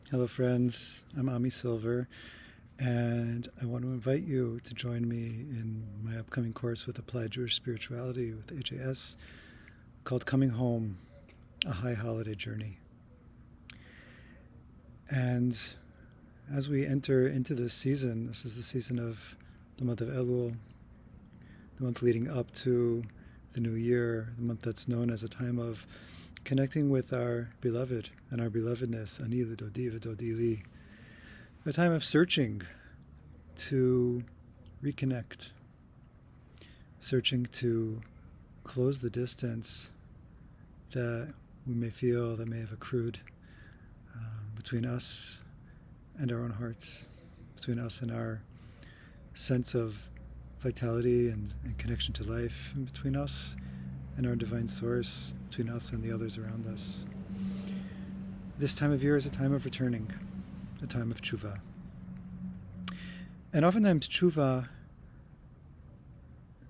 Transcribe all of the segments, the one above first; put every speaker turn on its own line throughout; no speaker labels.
Hello, friends. I'm Ami Silver, and I want to invite you to join me in my upcoming course with Applied Jewish Spirituality with HAS called Coming Home, a High Holiday Journey. And as we enter into this season, this is the season of the month of Elul, the month leading up to the new year, the month that's known as a time of connecting with our beloved and our belovedness, ani l'dodi v'dodi li, a time of searching to reconnect, searching to close the distance that we may feel that may have accrued between us and our own hearts, between us and our sense of vitality and connection to life, and between us and our divine source, between us and the others around us. This time of year is a time of returning, a time of tshuva. And oftentimes tshuva,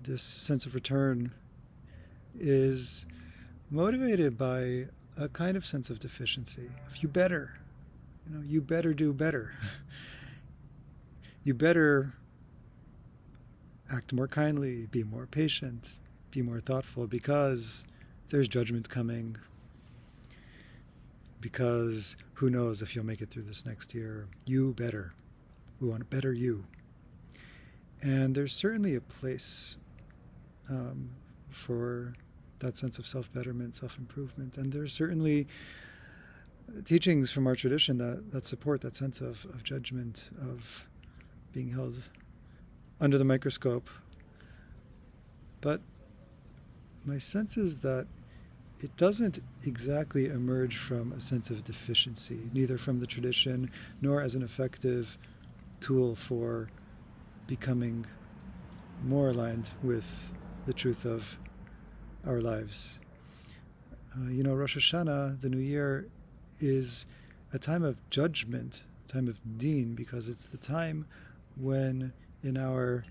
this sense of return, is motivated by a kind of sense of deficiency. If you better, you better do better. You better act more kindly, be more patient, be more thoughtful, because there's judgment coming, because who knows if you'll make it through this next year. You better. We want to better you. And there's certainly a place for that sense of self-betterment, self-improvement. And there's certainly teachings from our tradition that support that sense of judgment, of being held under the microscope. But my sense is that it doesn't exactly emerge from a sense of deficiency, neither from the tradition nor as an effective tool for becoming more aligned with the truth of our lives. Rosh Hashanah, the new year, is a time of judgment, a time of deen, because it's the time when in our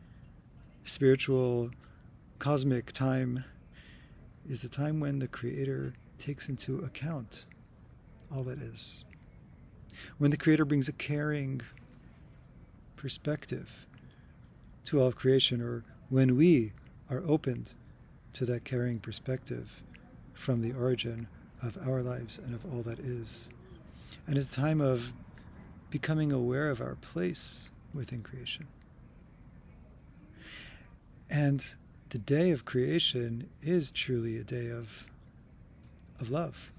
spiritual cosmic time is the time when the Creator takes into account all that is. When the Creator brings a caring perspective to all of creation, or when we are opened to that caring perspective from the origin of our lives and of all that is. And it's a time of becoming aware of our place within creation. And the day of creation is truly a day of love.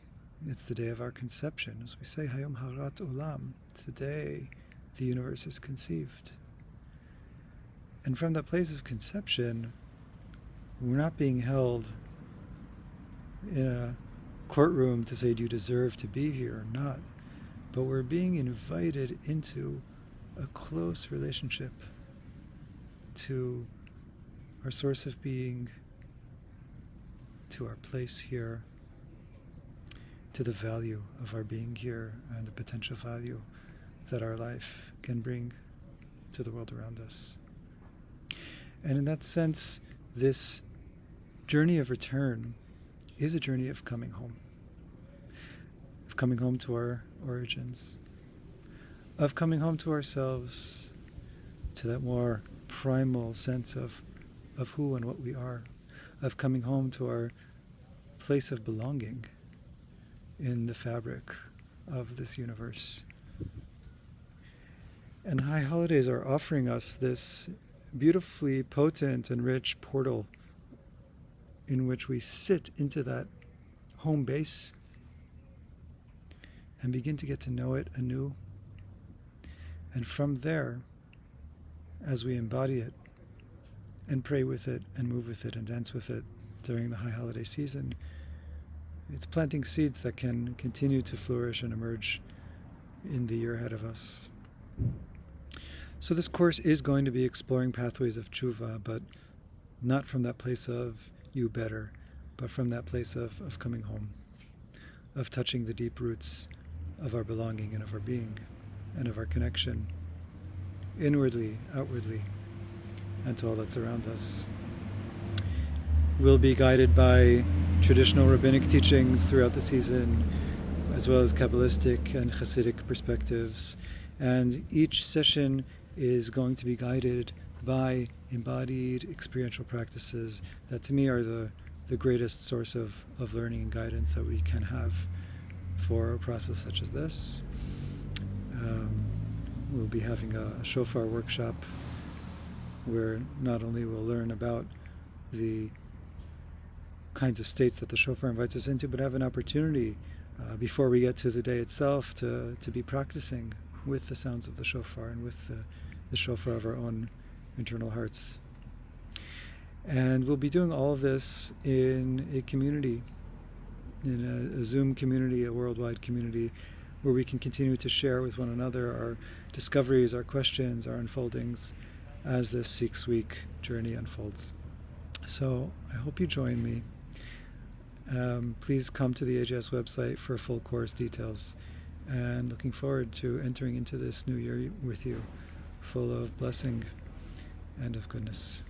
It's the day of our conception. As we say, Hayom Harat Olam, it's the day the universe is conceived. And from that place of conception, we're not being held in a courtroom to say, do you deserve to be here or not? But we're being invited into a close relationship to our source of being, to our place here, to the value of our being here and the potential value that our life can bring to the world around us. And in that sense, this journey of return is a journey of coming home to our origins, of coming home to ourselves, to that more primal sense of who and what we are, of coming home to our place of belonging in the fabric of this universe. And high holidays are offering us this beautifully potent and rich portal in which we sit into that home base and begin to get to know it anew. And from there, as we embody it and pray with it and move with it and dance with it during the high holiday season, it's planting seeds that can continue to flourish and emerge in the year ahead of us. So this course is going to be exploring pathways of tshuva, but not from that place of you better, but from that place of coming home, of touching the deep roots of our belonging and of our being and of our connection inwardly, outwardly, and to all that's around us. We'll be guided by traditional rabbinic teachings throughout the season as well as Kabbalistic and Hasidic perspectives. And each session is going to be guided by embodied experiential practices that to me are the greatest source of learning and guidance that we can have for a process such as this. We'll be having a shofar workshop where not only we'll learn about the kinds of states that the shofar invites us into, but have an opportunity before we get to the day itself to be practicing with the sounds of the shofar and with the shofar of our own internal hearts. And we'll be doing all of this in a community, in a Zoom community, a worldwide community, where we can continue to share with one another our discoveries, our questions, our unfoldings as this 6-week journey unfolds. So I hope you join me. Please come to the AJS website for full course details, and looking forward to entering into this new year with you, full of blessing and of goodness.